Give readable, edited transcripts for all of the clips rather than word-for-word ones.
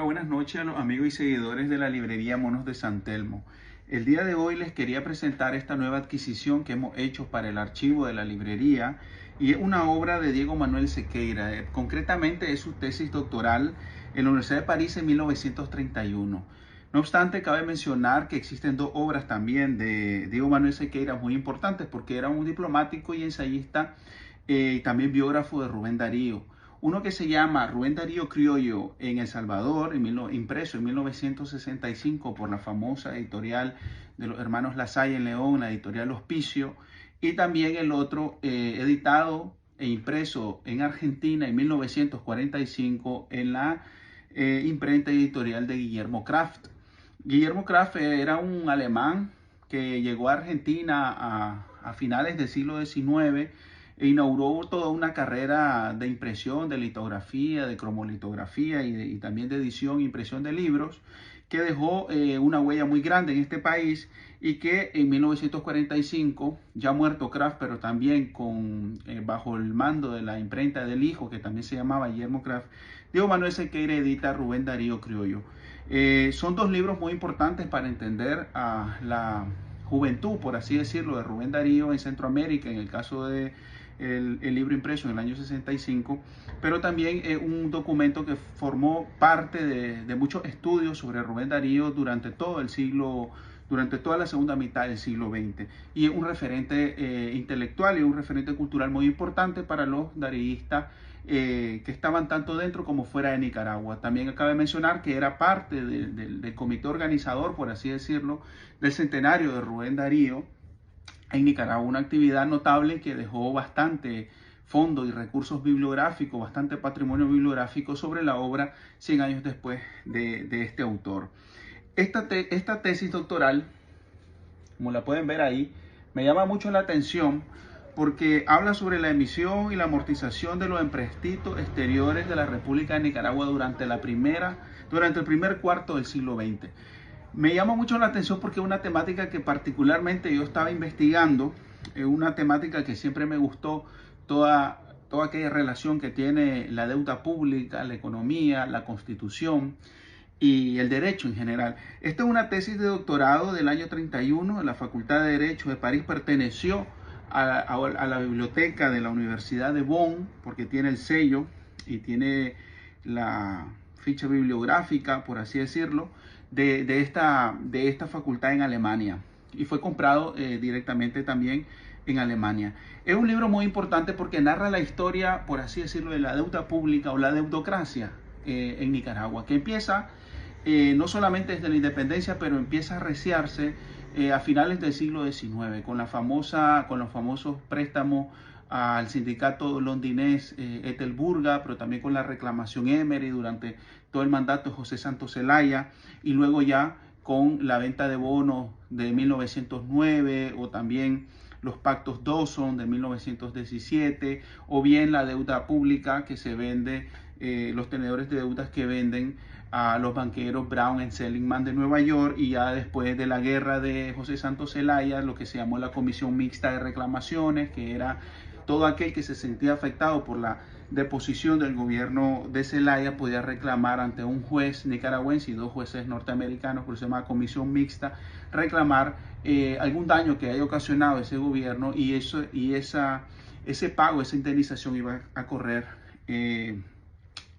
buenas noches a los amigos y seguidores de la librería Monos de San Telmo. El día de hoy les quería presentar esta nueva adquisición que hemos hecho para el archivo de la librería y es una obra de Diego Manuel Sequeira. Concretamente es su tesis doctoral en la Universidad de París en 1931. No obstante, cabe mencionar que existen dos obras también de Diego Manuel Sequeira muy importantes porque era un diplomático y ensayista y también biógrafo de Rubén Darío. Uno que se llama Rubén Darío Criollo en El Salvador, impreso en 1965 por la famosa editorial de los hermanos Lasalle en León, la editorial Hospicio, y también el otro editado e impreso en Argentina en 1945 en la imprenta editorial de Guillermo Kraft. Guillermo Kraft era un alemán que llegó a Argentina a finales del siglo XIX e inauguró toda una carrera de impresión, de litografía, de cromolitografía y también de edición e impresión de libros, que dejó una huella muy grande en este país y que en 1945, ya muerto Kraft, pero también bajo el mando de la imprenta del hijo, que también se llamaba Guillermo Kraft, Diego Manuel Sequeira edita Rubén Darío Criollo. Son dos libros muy importantes para entender a la juventud, por así decirlo, de Rubén Darío en Centroamérica, en el caso de el libro impreso en el año 65, pero también un documento que formó parte de muchos estudios sobre Rubén Darío durante todo el siglo, durante toda la segunda mitad del siglo XX, y es un referente intelectual y un referente cultural muy importante para los daríistas que estaban tanto dentro como fuera de Nicaragua. También cabe mencionar que era parte del comité organizador, por así decirlo, del centenario de Rubén Darío en Nicaragua, una actividad notable que dejó bastante fondo y recursos bibliográficos, bastante patrimonio bibliográfico sobre la obra 100 años después de este autor. Esta tesis doctoral, como la pueden ver ahí, me llama mucho la atención porque habla sobre la emisión y la amortización de los empréstitos exteriores de la República de Nicaragua durante el primer cuarto del siglo XX. Me llama mucho la atención porque es una temática que particularmente yo estaba investigando, es una temática que siempre me gustó, toda aquella relación que tiene la deuda pública, la economía, la constitución y el derecho en general. Esta es una tesis de doctorado del año 31 en la Facultad de Derecho de París, perteneció a la biblioteca de la Universidad de Bonn porque tiene el sello y tiene la ficha bibliográfica, por así decirlo, de esta facultad en Alemania, y fue comprado directamente también en Alemania. Es un libro muy importante porque narra la historia, por así decirlo, de la deuda pública o la deudocracia en Nicaragua, que empieza no solamente desde la independencia, pero empieza a arreciarse a finales del siglo XIX con los famosos préstamos al sindicato londinés Ethel Burga, pero también con la reclamación Emery durante todo el mandato de José Santos Zelaya, y luego ya con la venta de bonos de 1909 o también los pactos Dawson de 1917, o bien la deuda pública que se vende, los tenedores de deudas que venden a los banqueros Brown y Seligman de Nueva York, y ya después de la guerra de José Santos Zelaya, lo que se llamó la Comisión Mixta de Reclamaciones, que era todo aquel que se sentía afectado por la deposición del gobierno de Zelaya podía reclamar ante un juez nicaragüense y dos jueces norteamericanos, por eso se llama Comisión Mixta, reclamar algún daño que haya ocasionado ese gobierno, y ese pago, esa indemnización iba a correr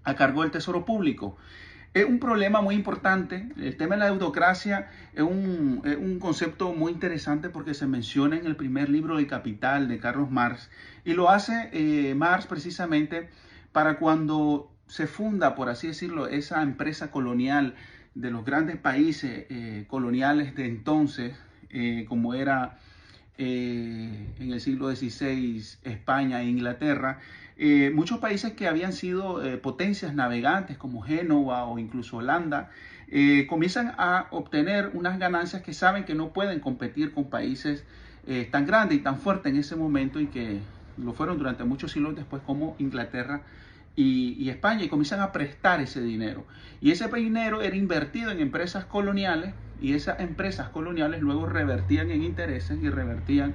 a cargo del Tesoro Público. Es un problema muy importante. El tema de la deutocracia es un concepto muy interesante porque se menciona en el primer libro de Capital de Carlos Marx, y lo hace Marx precisamente para cuando se funda, por así decirlo, esa empresa colonial de los grandes países coloniales de entonces, como era en el siglo XVI España e Inglaterra. Muchos países que habían sido potencias navegantes como Génova o incluso Holanda comienzan a obtener unas ganancias que saben que no pueden competir con países tan grandes y tan fuertes en ese momento, y que lo fueron durante muchos siglos después, como Inglaterra y España, y comienzan a prestar ese dinero, y ese dinero era invertido en empresas coloniales, y esas empresas coloniales luego revertían en intereses y revertían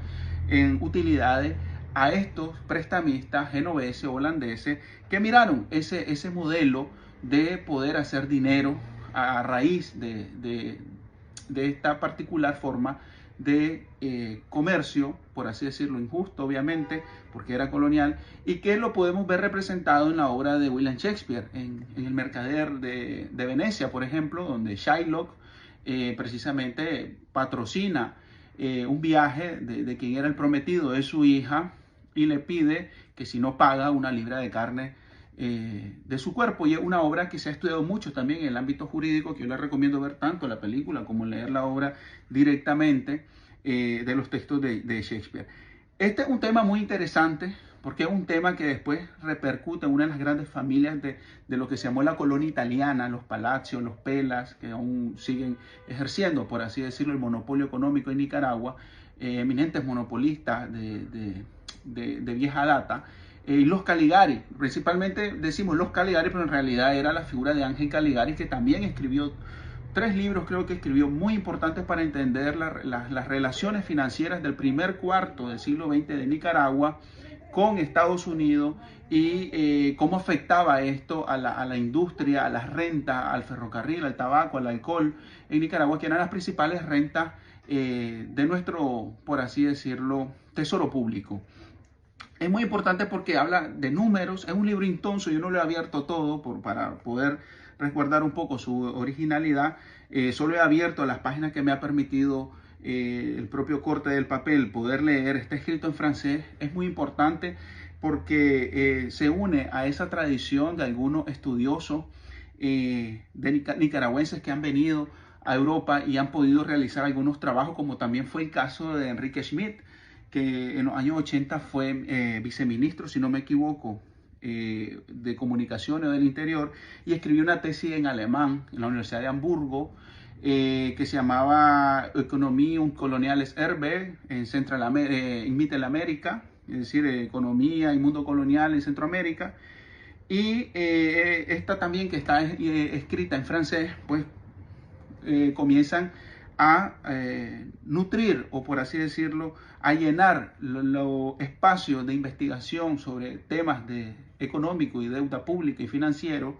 en utilidades a estos prestamistas genoveses o holandeses que miraron ese modelo de poder hacer dinero a raíz de esta particular forma de comercio, por así decirlo, injusto obviamente, porque era colonial, y que lo podemos ver representado en la obra de William Shakespeare, en El Mercader de Venecia, por ejemplo, donde Shylock precisamente patrocina un viaje de quien era el prometido de su hija y le pide que si no paga una libra de carne de su cuerpo. Y es una obra que se ha estudiado mucho también en el ámbito jurídico, que yo les recomiendo ver tanto la película como leer la obra directamente de los textos de Shakespeare. Este es un tema muy interesante porque es un tema que después repercute en una de las grandes familias de lo que se llamó la colonia italiana, los Palacios, los Pelas, que aún siguen ejerciendo, por así decirlo, el monopolio económico en Nicaragua, eminentes monopolistas de vieja data. Y los Caligari, principalmente decimos los Caligari, pero en realidad era la figura de Ángel Caligari, que también escribió 3 libros, creo que escribió, muy importantes para entender las relaciones financieras del primer cuarto del siglo XX de Nicaragua con Estados Unidos y cómo afectaba esto a la industria, a las rentas, al ferrocarril, al tabaco, al alcohol en Nicaragua, que eran las principales rentas de nuestro, por así decirlo, tesoro público. Es muy importante porque habla de números, es un libro intonso, yo no lo he abierto todo para poder resguardar un poco su originalidad, solo he abierto las páginas que me ha permitido el propio corte del papel poder leer. Está escrito en francés, es muy importante porque se une a esa tradición de algunos estudiosos nicaragüenses que han venido a Europa y han podido realizar algunos trabajos, como también fue el caso de Enrique Schmidt, que en los años 80 fue viceministro, si no me equivoco, de Comunicaciones del Interior, y escribió una tesis en alemán en la Universidad de Hamburgo, que se llamaba Economía und Koloniales Erbe en Mittelamérica, es decir, Economía y Mundo Colonial en Centroamérica. Y esta también, que está escrita en francés, pues comienzan a nutrir, o por así decirlo, a llenar los espacios de investigación sobre temas económicos y deuda pública y financiero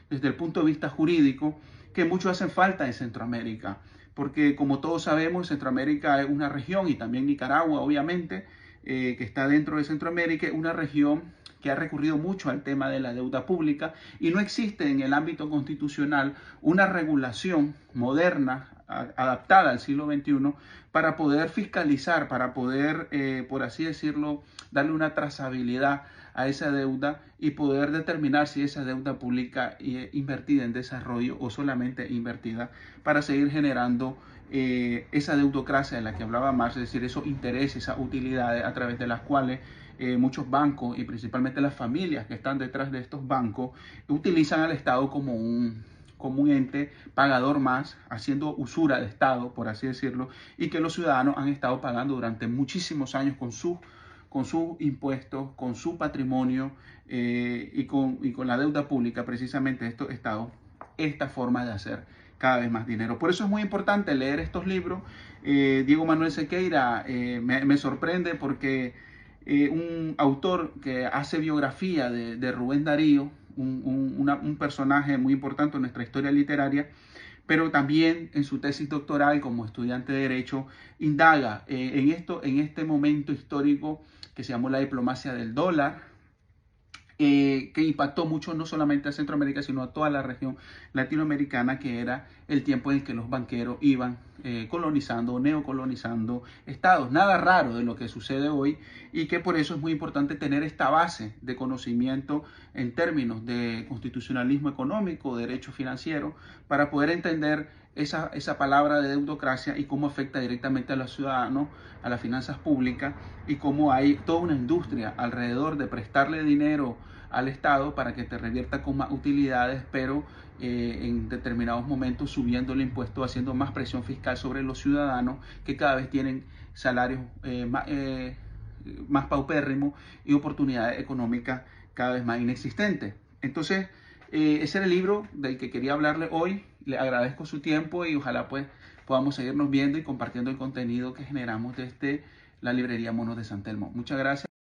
desde el punto de vista jurídico, que mucho hacen falta en Centroamérica, porque como todos sabemos, Centroamérica es una región, y también Nicaragua obviamente, que está dentro de Centroamérica, una región que ha recurrido mucho al tema de la deuda pública, y no existe en el ámbito constitucional una regulación moderna adaptada al siglo XXI para poder fiscalizar, para poder, por así decirlo, darle una trazabilidad a esa deuda y poder determinar si esa deuda pública invertida en desarrollo o solamente invertida para seguir generando esa deutocracia de la que hablaba Marx, es decir, esos intereses, esas utilidades a través de las cuales muchos bancos y principalmente las familias que están detrás de estos bancos utilizan al Estado como un ente pagador más, haciendo usura de Estado, por así decirlo, y que los ciudadanos han estado pagando durante muchísimos años con sus impuestos, con su patrimonio y con la deuda pública, precisamente de estos estados, esta forma de hacer cada vez más dinero. Por eso es muy importante leer estos libros. Diego Manuel Sequeira me sorprende porque un autor que hace biografía de Rubén Darío, un personaje muy importante en nuestra historia literaria, pero también en su tesis doctoral como estudiante de Derecho indaga en este momento histórico que se llamó la diplomacia del dólar, que impactó mucho no solamente a Centroamérica, sino a toda la región latinoamericana, que era el tiempo en que los banqueros iban colonizando, neocolonizando estados. Nada raro de lo que sucede hoy, y que por eso es muy importante tener esta base de conocimiento en términos de constitucionalismo económico, derecho financiero, para poder entender esa palabra de deutocracia y cómo afecta directamente a los ciudadanos, a las finanzas públicas, y cómo hay toda una industria alrededor de prestarle dinero al Estado para que te revierta con más utilidades, pero en determinados momentos subiendo el impuesto, haciendo más presión fiscal sobre los ciudadanos, que cada vez tienen salarios más paupérrimos y oportunidades económicas cada vez más inexistentes. Entonces, ese era el libro del que quería hablarle hoy. Le agradezco su tiempo y ojalá pues podamos seguirnos viendo y compartiendo el contenido que generamos desde la librería Monos de San Telmo. Muchas gracias.